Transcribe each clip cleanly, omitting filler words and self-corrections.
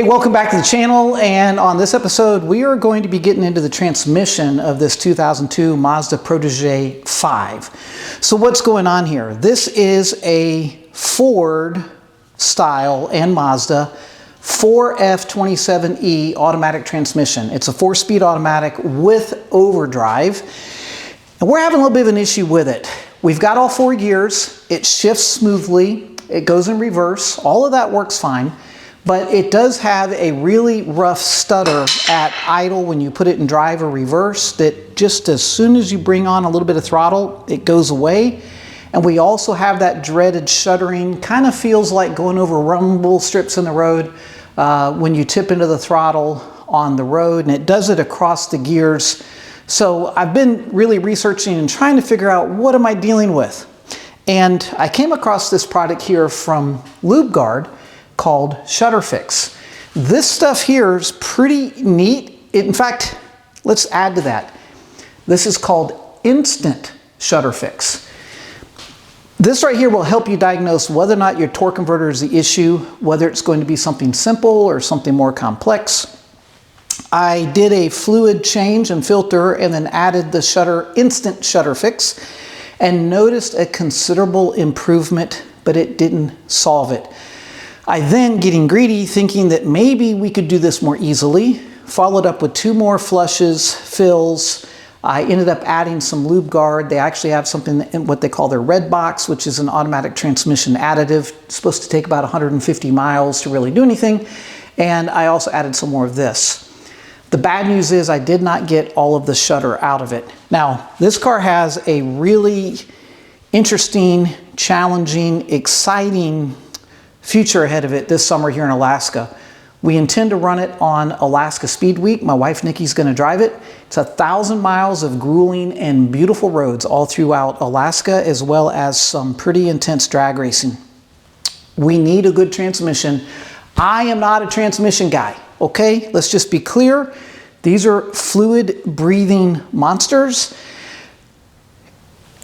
Hey, welcome back to the channel, and on this episode we are going to be getting into the transmission of this 2002 Mazda Protege 5. So what's going on here? This is a Ford style and Mazda 4F27E automatic transmission. It's a 4-speed automatic with overdrive, and we're having a little bit of an issue with it. We've got all 4 gears, it shifts smoothly, it goes in reverse, all of that works fine. But it does have a really rough stutter at idle when you put it in drive or reverse that just as soon as you bring on a little bit of throttle, it goes away. And we also have that dreaded shuddering, kind of feels like going over rumble strips in the road when you tip into the throttle on the road, and it does it across the gears. So I've been really researching and trying to figure out what am I dealing with. And I came across this product here from LubeGuard called Shudder Fix. This stuff here is pretty neat. In fact, let's add to that. This is called Instant Shudder Fix. This right here will help you diagnose whether or not your torque converter is the issue, whether it's going to be something simple or something more complex. I did a fluid change and filter and then added the Instant Shudder Fix and noticed a considerable improvement, but it didn't solve it. I then, getting greedy, thinking that maybe we could do this more easily, followed up with 2 more flushes, fills. I ended up adding some LubeGuard. They actually have something in what they call their red box, which is an automatic transmission additive. It's supposed to take about 150 miles to really do anything. And I also added some more of this. The bad news is I did not get all of the shudder out of it. Now, this car has a really interesting, challenging, exciting future ahead of it this summer here in Alaska. We intend to run it on Alaska Speed Week. My wife Nikki's going to drive it. It's 1,000 miles of grueling and beautiful roads all throughout Alaska, as well as some pretty intense drag racing. We need a good transmission. I am not a transmission guy, okay? Let's just be clear. These are fluid breathing monsters,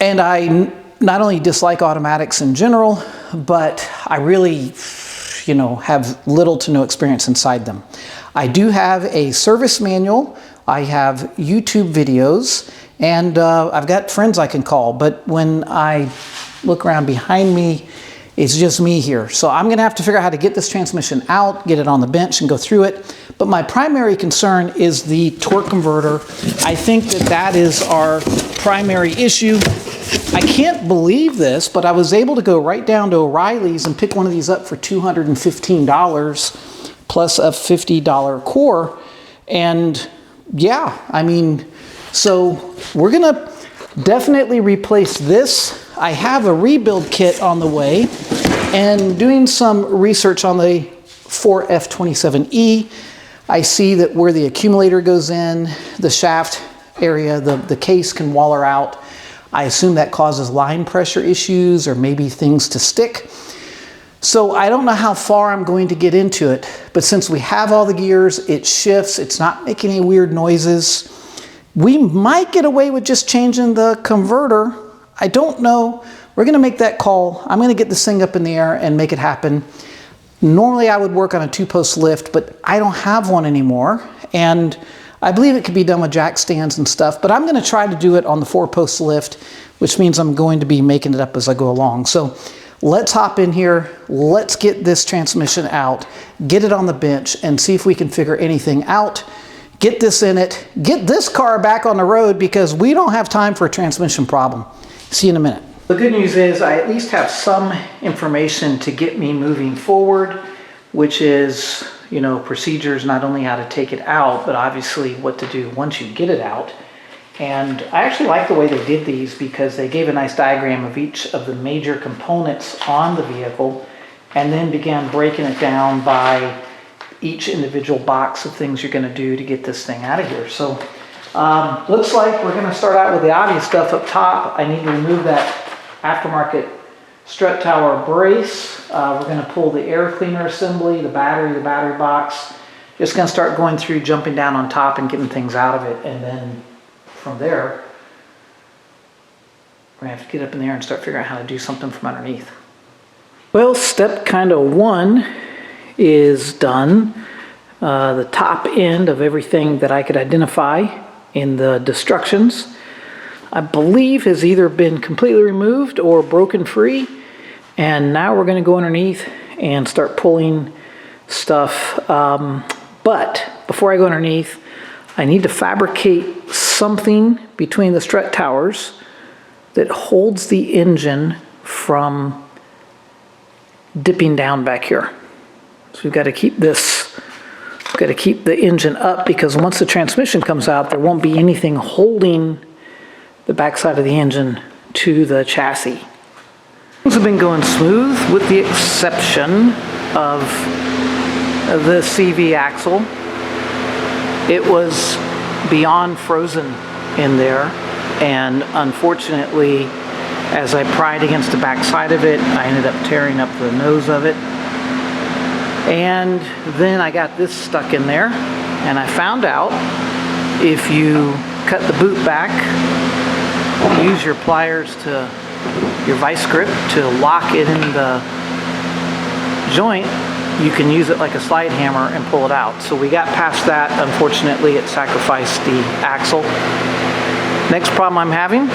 and I not only dislike automatics in general, but I really, have little to no experience inside them. I do have a service manual, I have YouTube videos, and I've got friends I can call, but when I look around behind me, it's just me here. So I'm gonna have to figure out how to get this transmission out, get it on the bench and go through it. But my primary concern is the torque converter. I think that is our primary issue. I can't believe this, but I was able to go right down to O'Reilly's and pick one of these up for $215 plus a $50 core. And yeah, I mean, so we're gonna definitely replace this. I have a rebuild kit on the way and doing some research on the 4F27E. I see that where the accumulator goes in, the shaft area, the case can waller out. I assume that causes line pressure issues or maybe things to stick. So I don't know how far I'm going to get into it, but since we have all the gears, it shifts, it's not making any weird noises. We might get away with just changing the converter. I don't know. We're gonna make that call. I'm gonna get this thing up in the air and make it happen. Normally I would work on a 2-post lift, but I don't have one anymore. And I believe it could be done with jack stands and stuff, but I'm gonna try to do it on the 4-post lift, which means I'm going to be making it up as I go along. So let's hop in here, let's get this transmission out, get it on the bench, and see if we can figure anything out. Get this in it, get this car back on the road because we don't have time for a transmission problem. See you in a minute. The good news is I at least have some information to get me moving forward, which is, procedures, not only how to take it out, but obviously what to do once you get it out. And I actually like the way they did these because they gave a nice diagram of each of the major components on the vehicle and then began breaking it down by each individual box of things you're going to do to get this thing out of here. So looks like we're going to start out with the obvious stuff up top. I need to remove that aftermarket strut tower brace. We're going to pull the air cleaner assembly, the battery box. Just going to start going through, jumping down on top and getting things out of it, and then from there we're going to have to get up in there and start figuring out how to do something from underneath. Well, step kind of 1 is done. the top end of everything that I could identify in the destructions. I believe has either been completely removed or broken free. And now we're going to go underneath and start pulling stuff. But before I go underneath, I need to fabricate something between the strut towers that holds the engine from dipping down back here. So we've got to keep this, we've got to keep the engine up, because once the transmission comes out, there won't be anything holding the backside of the engine to the chassis. Things have been going smooth with the exception of the CV axle. It was beyond frozen in there, and unfortunately, as I pried against the backside of it, I ended up tearing up the nose of it. And then I got this stuck in there, and I found out if you cut the boot back, use your pliers to your vice grip to lock it in the joint, you can use it like a slide hammer and pull it out. So we got past that. Unfortunately, it sacrificed the axle. Next problem I'm having.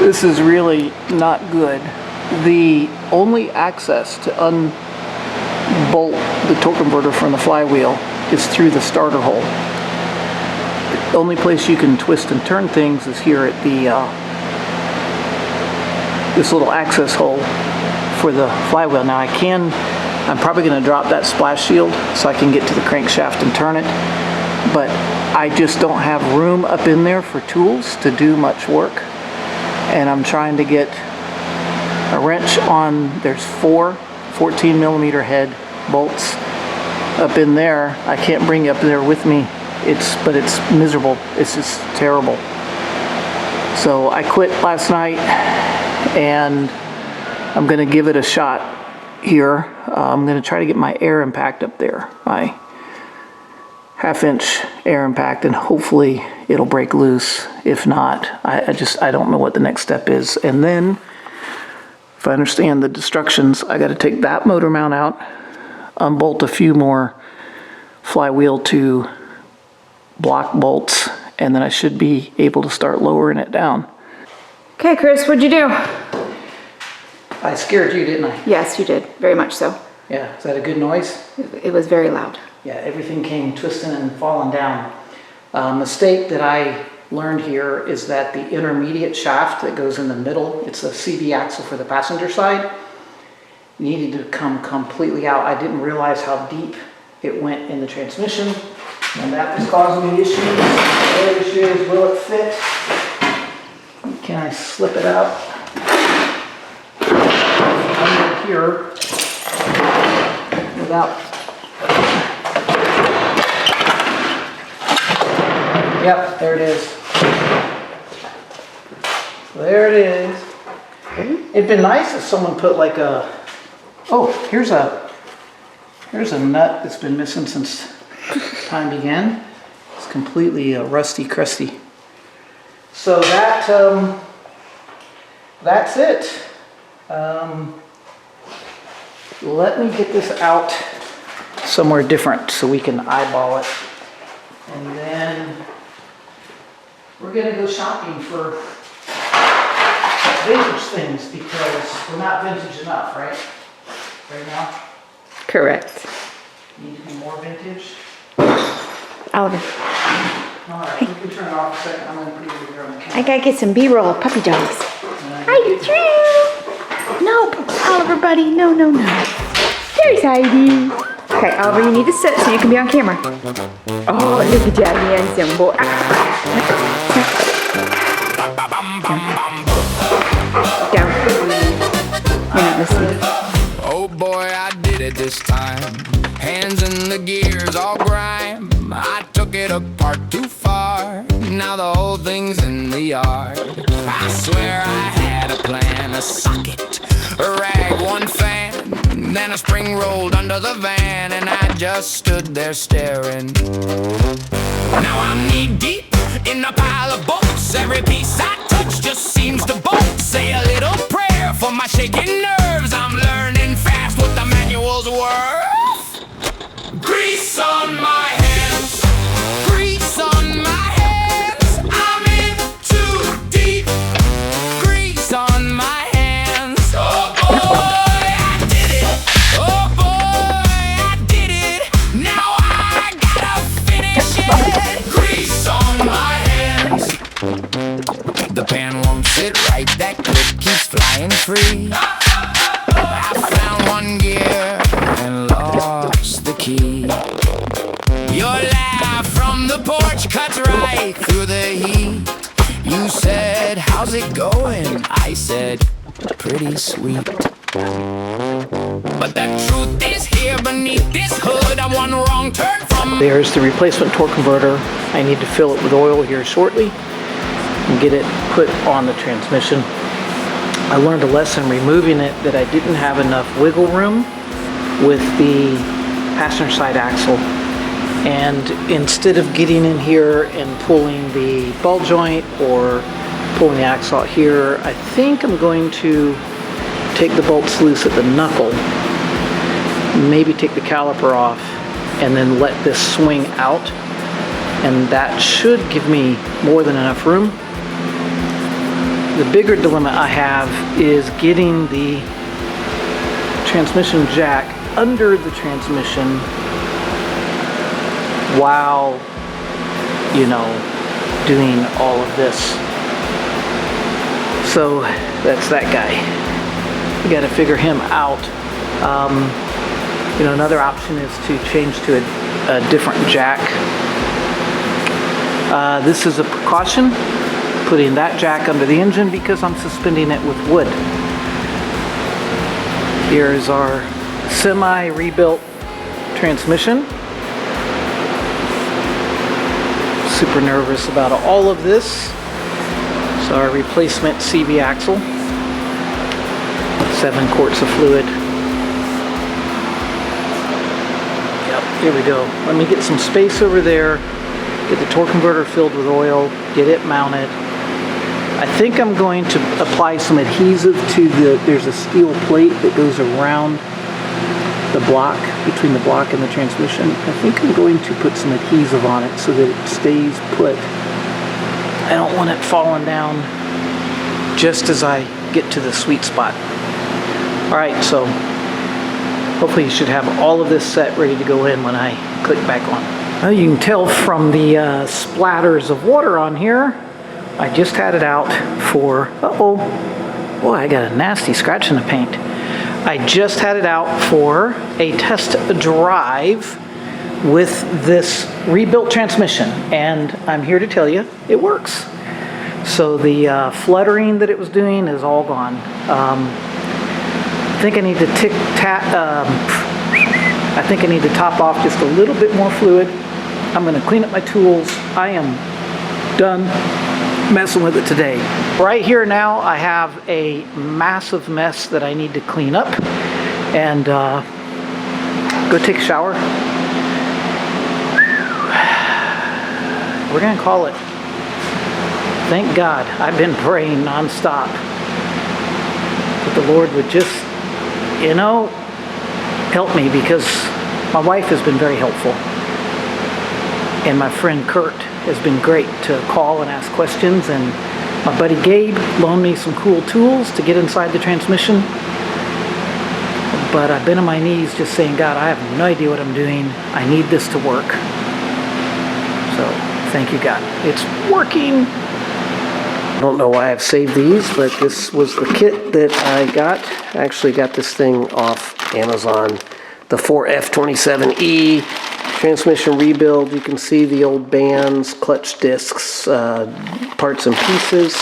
This is really not good. The only access to unbolt the torque converter from the flywheel is through the starter hole. The only place you can twist and turn things is here at the this little access hole for the flywheel. Now I'm probably going to drop that splash shield so I can get to the crankshaft and turn it, but I just don't have room up in there for tools to do much work. And I'm trying to get a wrench on, there's 4 14mm head bolts up in there. I can't bring it up there with me. But it's miserable. It's just terrible. So I quit last night, and I'm going to give it a shot here. I'm going to try to get my air impact up there, my 1/2-inch air impact, and hopefully it'll break loose. If not, I don't know what the next step is. And then, if I understand the destructions, I got to take that motor mount out, unbolt a few more flywheel to block bolts, and then I should be able to start lowering it down. Okay, Chris, what'd you do? I scared you, didn't I? Yes, you did. Very much so. Yeah, is that a good noise? It was very loud. Yeah, everything came twisting and falling down. Mistake that I learned here is that the intermediate shaft that goes in the middle, it's a CV axle for the passenger side, needed to come completely out. I didn't realize how deep it went in the transmission, and that was causing me issues. The other issue is, will it fit? Can I slip it out under here without... Yep, there it is. There it is. It'd been nice if someone put like a... Oh, here's a nut that's been missing since time began. It's completely rusty, crusty. So that's it. Let me get this out somewhere different so we can eyeball it. And then we're gonna go shopping for vintage things because we're not vintage enough, right? Right now? Correct. Need to be more vintage. Oliver. Alright, you can turn it off a second. I'm gonna put it over here on the camera. I gotta get some B-roll of puppy dogs. Hi, Drew! Nope, Oliver, buddy. No, no, no. There's Heidi. Okay, Oliver, you need to sit so you can be on camera. Oh, look at that handsome boy. Down. You're not listening. Oh boy, I did it this time. Hands in the gears, all grime. I took it apart too far. Now the whole thing's in the yard. I swear I had a plan, a socket, a rag, one fan. Then a spring rolled under the van, and I just stood there staring. Now I'm knee deep in a pile of bolts. Every piece I touch just seems to bolt. Say a little prayer for my shaking nerves. I'm learning which cuts right through the heat. You said, how's it going? I said, pretty sweet. But the truth is here beneath this hood. I one wrong turn from... There's the replacement torque converter. I need to fill it with oil here shortly and get it put on the transmission. I learned a lesson removing it that I didn't have enough wiggle room with the passenger side axle. And instead of getting in here and pulling the ball joint or pulling the axle out here, I think I'm going to take the bolts loose at the knuckle, maybe take the caliper off, and then let this swing out. And that should give me more than enough room. The bigger dilemma I have is getting the transmission jack under the transmission while, you know, doing all of this. So that's that guy. You got to figure him out. You know, another option is to change to a different jack. This is a precaution, putting that jack under the engine because I'm suspending it with wood. Here's our semi-rebuilt transmission. Super nervous about all of this. So our replacement CV axle, 7 quarts of fluid. Yep, here we go. Let me get some space over there, get the torque converter filled with oil, get it mounted. I think I'm going to apply some adhesive to there's a steel plate that goes around the block, between the block and the transmission. I think I'm going to put some adhesive on it so that it stays put. I don't want it falling down just as I get to the sweet spot. Alright, so hopefully you should have all of this set ready to go in when I click back on. Well, you can tell from the splatters of water on here, I just had it out for, uh-oh, boy, I got a nasty scratch in the paint. I just had it out for a test drive with this rebuilt transmission, and I'm here to tell you it works. So the fluttering that it was doing is all gone. I think I need to I think I need to top off just a little bit more fluid. I'm going to clean up my tools. I am done messing with it today. Right here now I have a massive mess that I need to clean up and go take a shower. We're gonna call it. Thank God I've been praying nonstop that the Lord would just, you know, help me, because my wife has been very helpful and my friend Kurt has been great to call and ask questions, and my buddy Gabe loaned me some cool tools to get inside the transmission. But I've been on my knees just saying, God, I have no idea what I'm doing. I need this to work. So thank you, God. It's working. I don't know why I've saved these, but this was the kit that I got. I actually got this thing off Amazon. The 4F27E transmission rebuild. You can see the old bands, clutch discs, parts and pieces.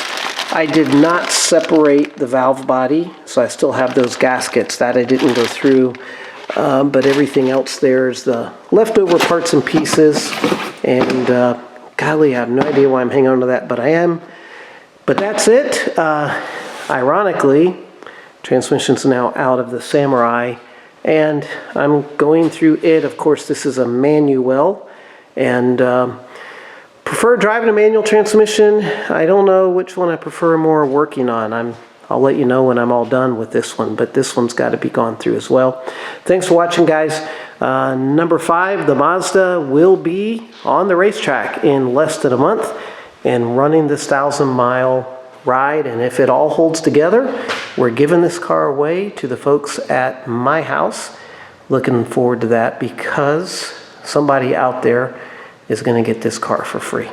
I did not separate the valve body, so I still have those gaskets. That I didn't go through, but everything else there is the leftover parts and pieces. And golly, I have no idea why I'm hanging on to that, but I am. But that's it. Ironically, transmission's now out of the Samurai, and I'm going through it. Of course, this is a manual, and prefer driving a manual transmission. I don't know which one I prefer more working on. I'll let you know when I'm all done with this one, but this one's got to be gone through as well. Thanks for watching, guys. Number 5, the Mazda, will be on the racetrack in less than a month and running this 1,000-mile ride. And if it all holds together, we're giving this car away to the folks at my house. Looking forward to that, because somebody out there is going to get this car for free.